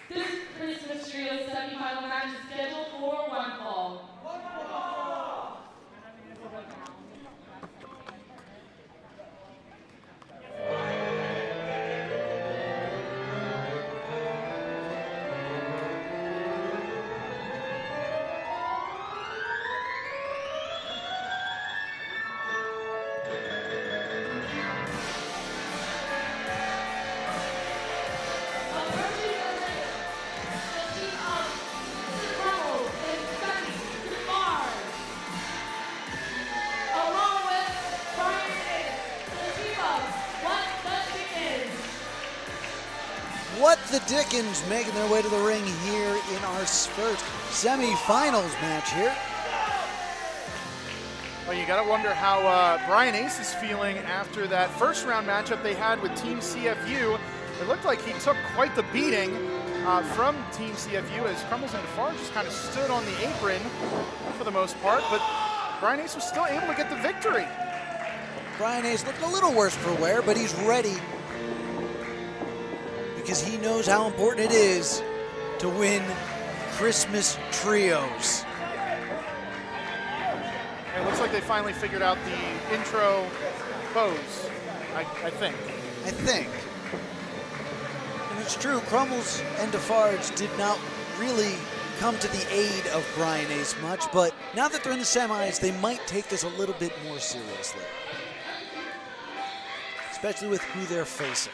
This Christmas trio semifinal match is scheduled for one fall. What the Dickens making their way to the ring here in our first semifinals match here. Well, you got to wonder how Brian Ace is feeling after that first round matchup they had with Team CFU. It looked like he took quite the beating from Team CFU as Crumbles and Defarge just kind of stood on the apron for the most part, but Brian Ace was still able to get the victory. Brian Ace looked a little worse for wear, but he's ready because he knows how important it is to win Christmas trios. It looks like they finally figured out the intro pose, I think. And it's true, Crumbles and Defarge did not really come to the aid of Brian Ace much, but now that they're in the semis, they might take this a little bit more seriously. Especially with who they're facing.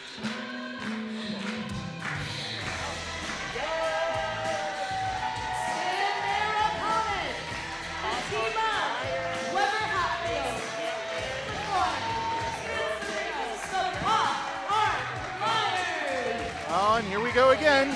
Oh, and here we go again.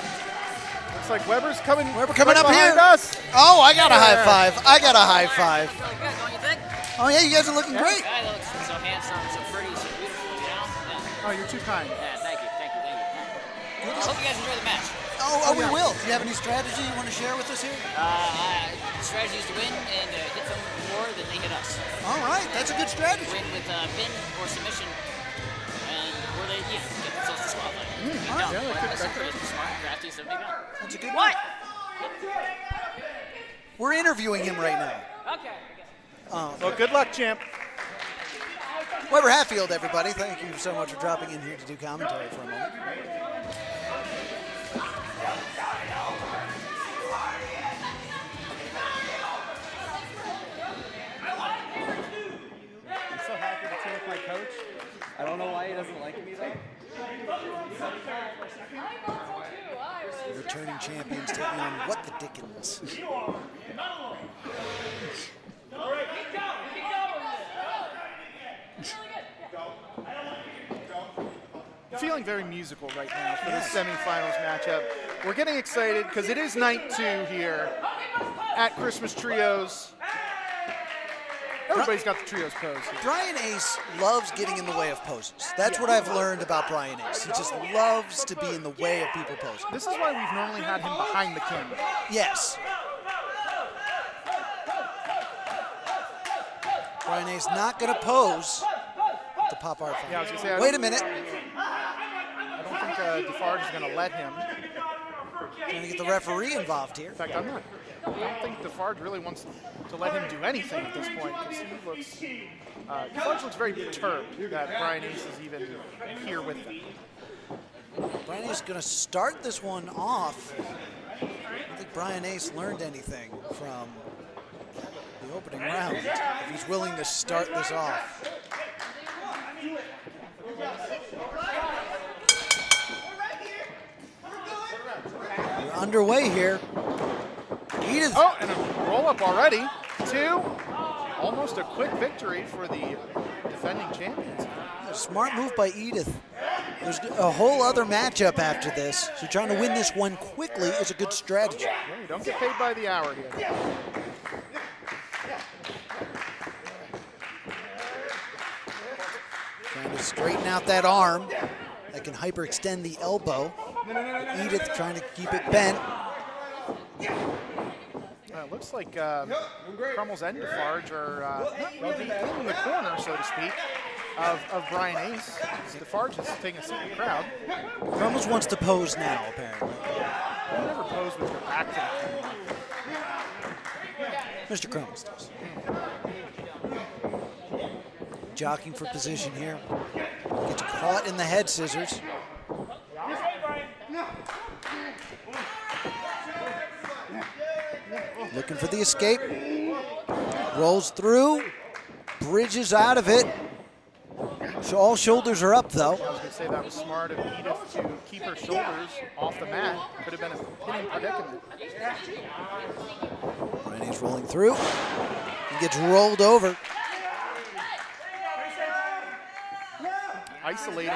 Looks like Weber's coming. Weber coming right up here. Us. Oh, I got a high five. I got a high five. So good, don't you think? Oh yeah, you guys are looking great. Guy that looks so handsome, so pretty, so beautiful, you know? Yeah. Oh, you're too kind. Yeah, thank you. I hope you guys enjoy the match. Oh, we will. Do you have any strategy you want to share with us here? The strategy is to win and hit them more than they hit us. All right, that's a good strategy. Win with pin or submission, and or they get themselves disqualified. All right. Yeah, That's pretty smart, crafty, so maybe not. That's a good What? one. We're interviewing him right now. Okay. Well, good luck, champ. Weber Hatfield, everybody. Thank you so much for dropping in here to do commentary for a moment. I'm so happy to take my coach. I don't know why he doesn't like me though. The returning champions taking on What the Dickens. Feeling very musical right now for this semifinals matchup. We're getting excited because it is night 2 here at Christmas Trios. Everybody's got the trios pose here. Brian Ace loves getting in the way of poses. That's what I've learned about Brian Ace. He just loves to be in the way of people posing. This is why we've normally had him behind the camera. Yes. Brian Ace not going to pose at the pop art fight. Yeah, I was gonna say, Wait a minute. I don't think Defarge is going to let him. Trying to get the referee involved here. In fact, I don't think Defarge really wants to let him do anything at this point because he looks, Defarge looks very perturbed that Brian Ace is even here with them. Brian Ace is going to start this one off. I don't think Brian Ace learned anything from the opening round if he's willing to start this off. We're underway here. Edith. Oh, and a roll-up already. 2. Almost a quick victory for the defending champions. A smart move by Edith. There's a whole other matchup after this, so trying to win this one quickly is a good strategy. Yeah, you don't get paid by the hour here. Trying to straighten out that arm that can hyperextend the elbow. Edith trying to keep it bent. It looks like Crumbles and Defarge are maybe in the corner, so to speak, of Brian Ace. Defarge is taking a seat in the crowd. Crumbles wants to pose now, apparently. You never pose with your back to the camera. Mr. Crumbles does. Jockeying for position here. Gets caught in the head scissors. Looking for the escape. Rolls through. Bridges out of it. So all shoulders are up, though. I was going to say that was smart of Edith to keep her shoulders off the mat. Could have been a pinning predicament. Bryony's rolling through. He gets rolled over. Isolating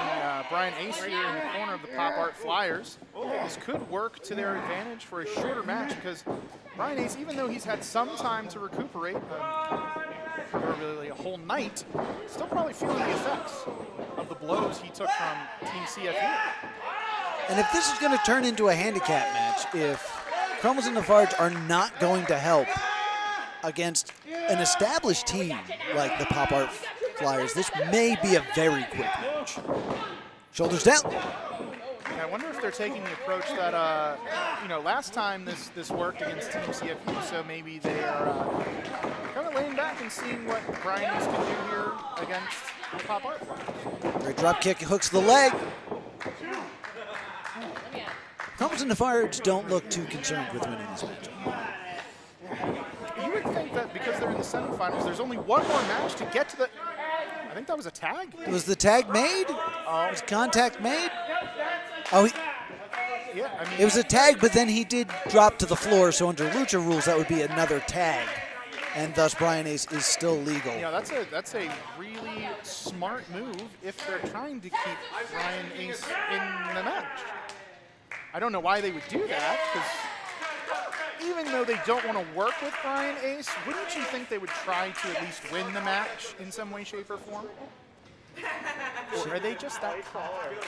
Brian Ace here in the corner of the Pop Art Flyers. This could work to their advantage for a shorter match because Brian Ace, even though he's had some time to recuperate, really a whole night, still probably feeling the effects of the blows he took from Team CFU. And if this is going to turn into a handicap match, if Crumbles and Lafarge are not going to help against an established team like the Pop Art Flyers, this may be a very quick match. Shoulders down. I wonder if they're taking the approach that, last time this worked against Team CFU, so maybe they are kind of laying back and seeing what Brian Ace can do here against the Pop Art Flyers. Great drop kick, hooks the leg. Crumbles and Lafarge don't look too concerned with winning this match. You would think that because they're in the semifinals, there's only one more match to get to the... I think that was a tag. Was the tag made? Was contact made? Oh, yeah, I mean, it was a tag, but then he did drop to the floor, so under Lucha rules, that would be another tag. And thus, Brian Ace is still legal. Yeah, that's a really smart move if they're trying to keep Brian Ace in the match. I don't know why they would do that, because even though they don't want to work with Brian Ace, wouldn't you think they would try to at least win the match in some way, shape, or form? Or are they just that confident?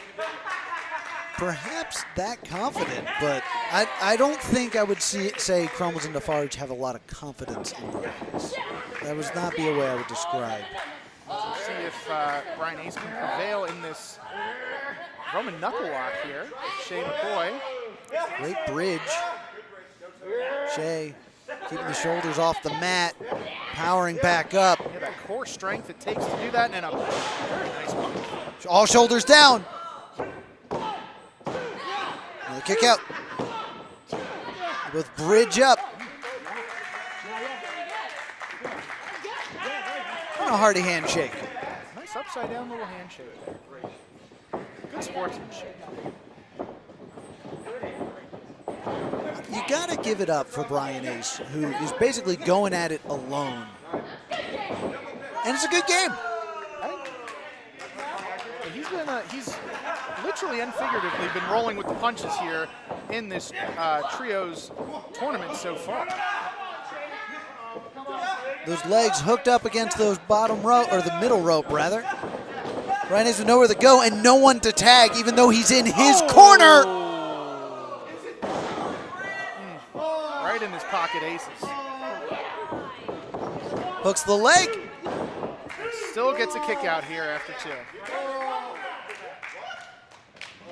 Perhaps that confident, but I don't think I would say Crumbles and Lafarge have a lot of confidence in Brian Ace. That would not be a way I would describe. Let's see if Brian Ace can prevail in this Roman knuckle lock here. Shea McCoy. Great bridge. Shea keeping the shoulders off the mat, powering back up. Yeah, that core strength it takes to do that, and a very nice punch. All shoulders down. Another kick out. Both bridge up. And a hearty handshake. Nice upside down little handshake there. Good sportsmanship. You gotta give it up for Brian Ace, who is basically going at it alone. And it's a good game. He's literally and figuratively been rolling with the punches here in this trios tournament so far. Those legs hooked up against those bottom rope, or the middle rope rather. Brian Ace with nowhere to go and no one to tag, even though he's in his corner. Right in his pocket, Aces. Hooks the leg. Still gets a kick out here after two.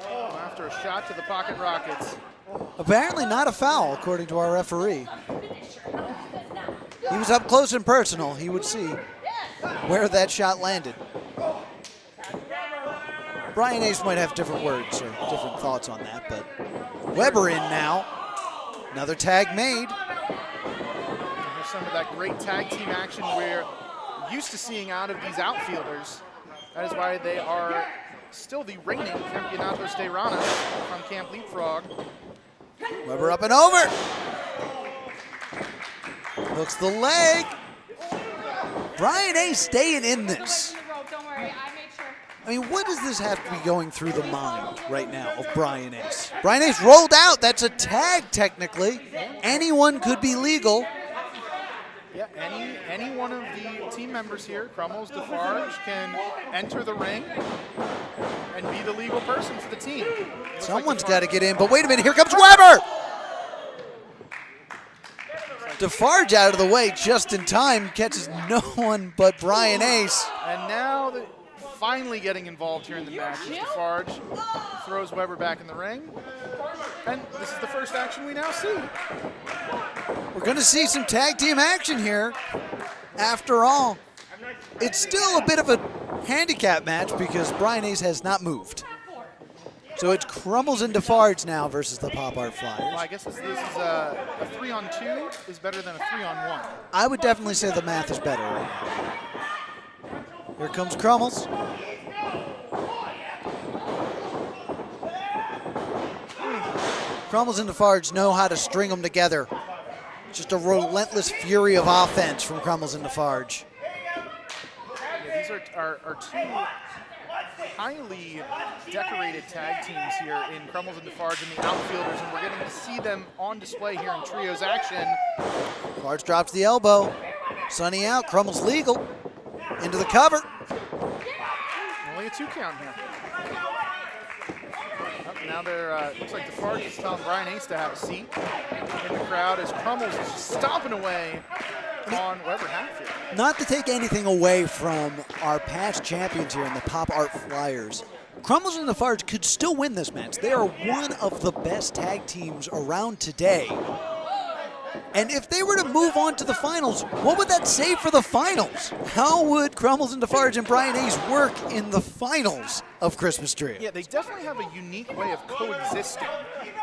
After a shot to the pocket rockets. Apparently not a foul, according to our referee. He was up close and personal. He would see where that shot landed. Brian Ace might have different words or different thoughts on that, but Weber in now. Another tag made. There's some of that great tag team action we're used to seeing out of these outfielders. That is why they are still the reigning Campeonatos de Rana from Camp Leapfrog. Weber up and over. Hooks the leg. Brian Ace staying in this. I mean, what does this have to be going through the mind right now of Brian Ace? Brian Ace rolled out. That's a tag, technically. Anyone could be legal. Yeah, any one of the team members here, Crumbles, Defarge, can enter the ring and be the legal person for the team. Someone's got to get in, but wait a minute. Here comes Weber. Defarge out of the way just in time, catches no one but Brian Ace. And now finally getting involved here in the match. Defarge throws Weber back in the ring. And this is the first action we now see. We're going to see some tag team action here. After all, it's still a bit of a handicap match because Brian Ace has not moved. So it's Crumbles and Defarge now versus the Pop Art Flyers. Well, I guess this is a 3-on-2 is better than a 3-on-1. I would definitely say the math is better right now. Here comes Crumbles. Crumbles and Defarge know how to string them together. Just a relentless fury of offense from Crumbles and Defarge. Yeah, these are two highly decorated tag teams here in Crumbles and Defarge and the outfielders, and we're getting to see them on display here in trios action. Defarge drops the elbow. Sunny out, Crumbles legal. Into the cover. Only a 2 count here. Now they're, looks like Defarge is telling Brian Ace to have a seat in the crowd as Crumbles is stomping away on Weber Hatfield. Not to take anything away from our past champions here in the Pop Art Flyers, Crumbles and Defarge could still win this match. They are one of the best tag teams around today. And if they were to move on to the finals, what would that say for the finals? How would Crumbles and Defarge and Brian Ace work in the finals of Christmas Trio? Yeah, they definitely have a unique way of coexisting.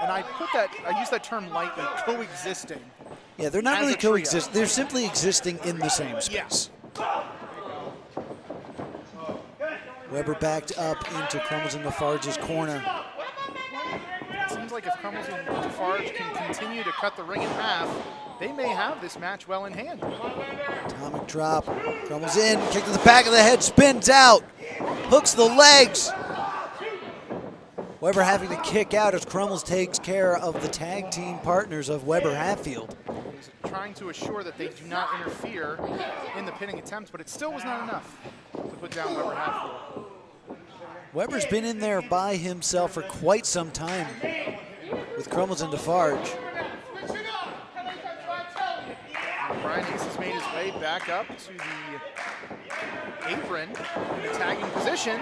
And I use that term lightly, coexisting. Yeah, they're not as really a trio. coexisting. They're simply existing in the same space. Yeah. Weber backed up into Crumbles and Defarge's corner. It seems like if Crumbles and Defarge can continue to cut the ring in half, they may have this match well in hand. Atomic drop. Crumbles in, kick to the back of the head, spins out, hooks the legs. Weber having to kick out as Crumbles takes care of the tag team partners of Weber Hatfield. He's trying to assure that they do not interfere in the pinning attempts, but it still was not enough to put down Weber Hatfield. Weber's been in there by himself for quite some time with Crumbles and Defarge. Brian Ace has made his way back up to the apron in the tagging position.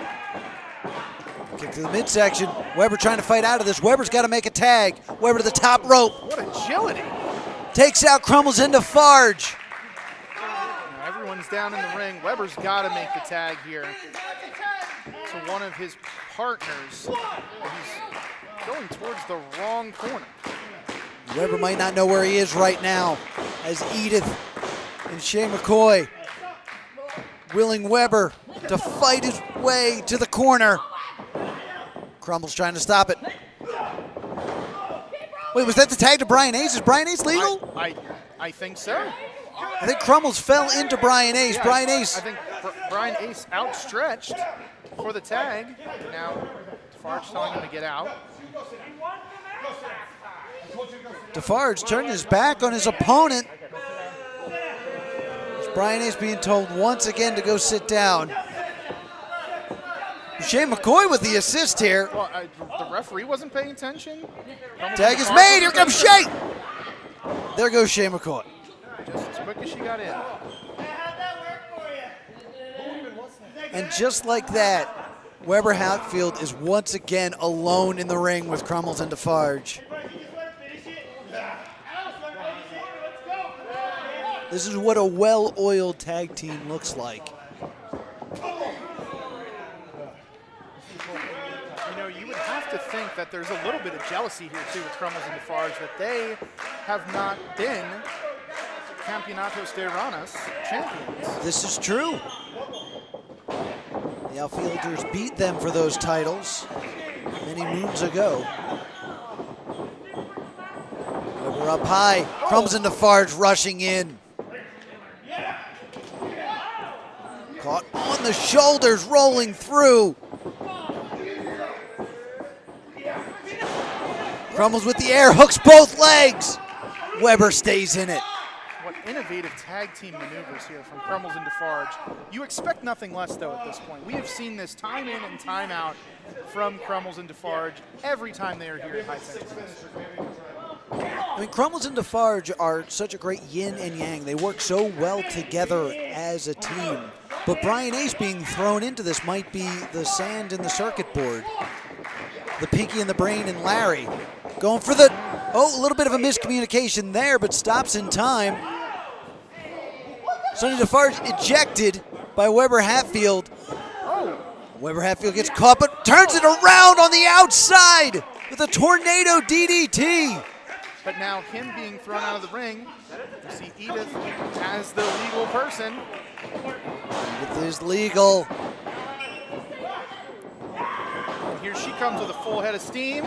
Kick to the midsection. Weber trying to fight out of this. Weber's got to make a tag. Weber to the top rope. What agility. Takes out Crumbles and Defarge. Now everyone's down in the ring. Weber's got to make the tag here to one of his partners. He's going towards the wrong corner. Weber might not know where he is right now as Edith and Shea McCoy willing Weber to fight his way to the corner. Crumbles trying to stop it. Wait, was that the tag to Brian Ace? Is Brian Ace legal? I think so. I think Crumbles fell into Brian Ace. Yeah, Brian Ace. I think Brian Ace outstretched for the tag. Now Defarge telling him to get out. Defarge turned his back on his opponent. As Brian Ace being told once again to go sit down. Shea McCoy with the assist here. Well, the referee wasn't paying attention. Tag is made. Here comes Shea. There goes Shea McCoy. Just as quick as she got in. And just like that, Weber Hatfield is once again alone in the ring with Crumbles and Defarge. This is what a well-oiled tag team looks like. You know, you would have to think that there's a little bit of jealousy here too with Crumbles and Defarge that they have not been Campeonatos de Ranas champions. This is true. The outfielders beat them for those titles many moons ago. Weber up high. Crumbles and Defarge rushing in. Caught on the shoulders, rolling through. Crumbles with the air, hooks both legs. Weber stays in it. What innovative tag team maneuvers here from Crumbles and Defarge. You expect nothing less, though, at this point. We have seen this time in and time out from Crumbles and Defarge every time they are here at High Tension. I mean, Crumbles and Defarge are such a great yin and yang. They work so well together as a team. But Brian Ace being thrown into this might be the sand in the circuit board. The pinky in the brain and Larry. Going for the, a little bit of a miscommunication there, but stops in time. Sonny Defarge ejected by Weber Hatfield. Weber Hatfield gets caught, but turns it around on the outside with a tornado DDT. But now him being thrown out of the ring, you see Edith as the legal person. Edith is legal. And here she comes with a full head of steam.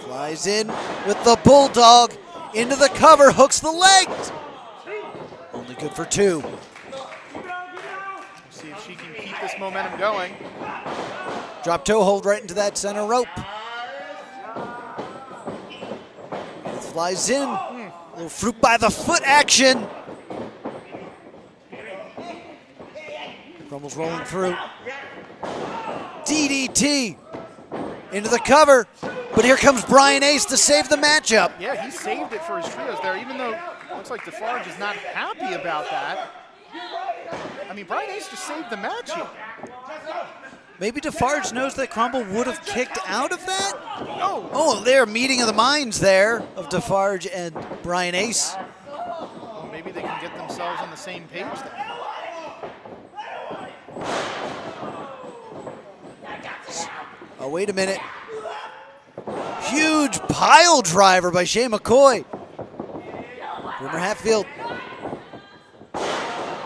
Flies in with the Bulldog into the cover, hooks the legs. Only good for 2. See if she can keep this momentum going. Drop toe hold right into that center rope. Edith flies in. A little fruit by the foot action. Crumbles rolling through. DDT into the cover. But here comes Brian Ace to save the matchup. Yeah, he saved it for his trios there, even though it looks like Defarge is not happy about that. I mean, Brian Ace just saved the match here. Maybe Defarge knows that Crumble would have kicked out of that? No. Oh, they're meeting of the minds there of Defarge and Brian Ace. Well, maybe they can get themselves on the same page then. Oh, wait a minute. Huge pile driver by Shea McCoy. Boomer Hatfield.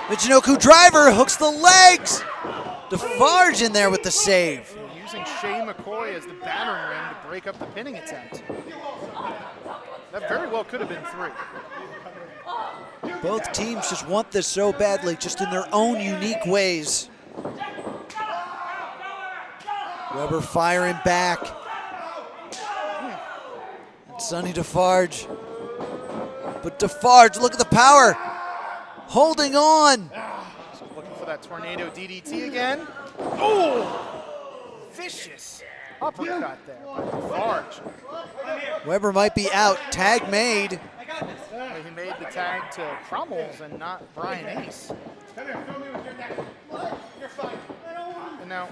Michinoku driver hooks the legs. Defarge in there with the save. Using Shea McCoy as the battering ram to break up the pinning attempt. That very well could have been 3. Both teams just want this so badly, just in their own unique ways. Weber firing back. And Sonny Defarge. But Defarge, look at the power. Holding on. Looking for that tornado DDT again. Oh! Vicious uppercut there by Defarge. Weber might be out. Tag made. He made the tag to Crumbles and not Brian Ace. And now,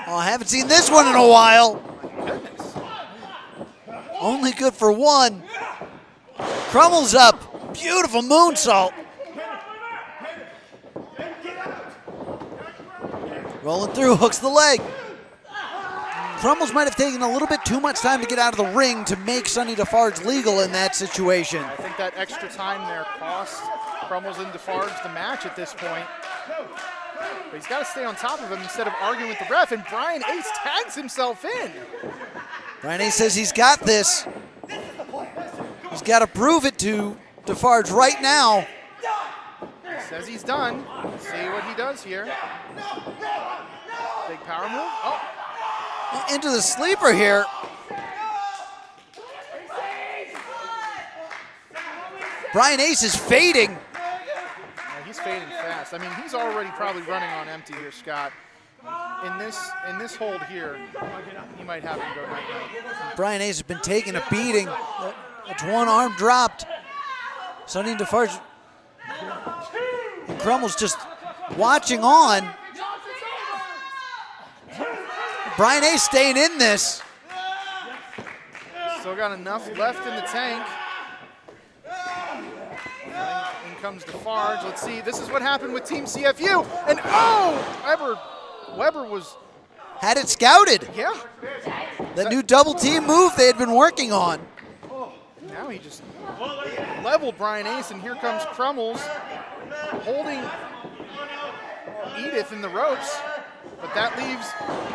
Oh, I haven't seen this one in a while. my goodness. Only good for 1. Crumbles up. Beautiful moonsault. Rolling through, hooks the leg. Crumbles might have taken a little bit too much time to get out of the ring to make Sonny Defarge legal in that situation. I think that extra time there cost Crumbles and Defarge the match at this point. But he's got to stay on top of him instead of arguing with the ref, and Brian Ace tags himself in. Brian Ace says he's got this. He's got to prove it to Defarge right now. He says he's done. Let's see what he does here. Big power move. Oh, Into the sleeper here. Brian Ace is fading. yeah, he's fading fast. I mean, he's already probably running on empty here, Scott. In this hold here, he might have him go night-night. Brian Ace has been taking a beating. It's one arm dropped. Sonny Defarge and Crumbles just watching on. Brian Ace staying in this. Still got enough left in the tank. In comes Defarge. Let's see. This is what happened with Team CFU. And oh, Weber was, Had it scouted. yeah. That new double team move they had been working on. Now he just leveled Brian Ace, and here comes Crumbles holding Edith in the ropes. But that leaves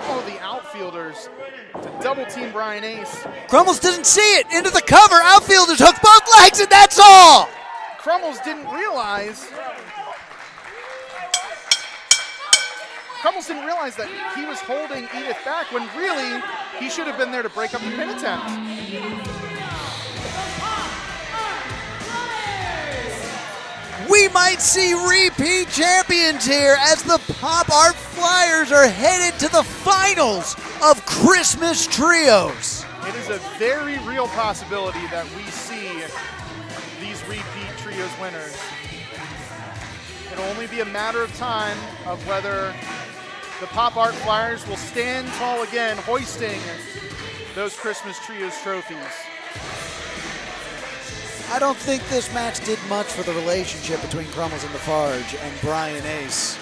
all the outfielders to double team Brian Ace. Crumbles doesn't see it. Into the cover. Outfielders hook both legs, and that's all. Crumbles didn't realize that he was holding Edith back when really he should have been there to break up the pin attempt. We might see repeat champions here as the Pop Art Flyers are headed to the finals of Christmas Trios. It is a very real possibility that we see these repeat trios winners It'll only be a matter of time of whether the Pop Art Flyers will stand tall again, hoisting those Christmas Trios trophies. I don't think this match did much for the relationship between Crummels and Lafarge and Brian Ace.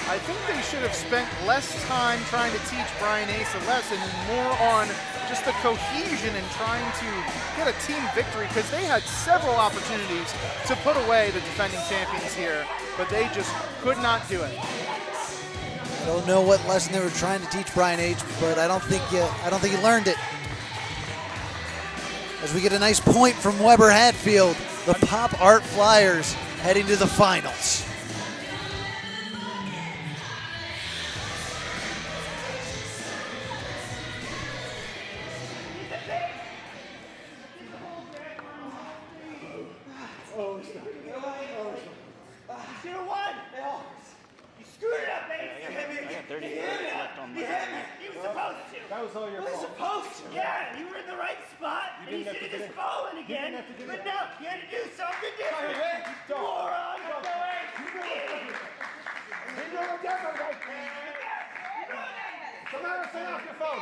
I think they should have spent less time trying to teach Brian Ace a lesson and more on just the cohesion and trying to get a team victory, because they had several opportunities to put away the defending champions here, but they just could not do it. I don't know what lesson they were trying to teach Brian H., but I don't think he learned it. As we get a nice point from Weber Hatfield, the Pop Art Flyers heading to the finals. You should have won! You screwed it up, Ace! I got 30 seconds left on my You were supposed to! That was all your You were fault. supposed to! Yeah, you were in the right spot, and you should have just fallen again. But no, you had to do something different! Moron! Samara, stay off your phone.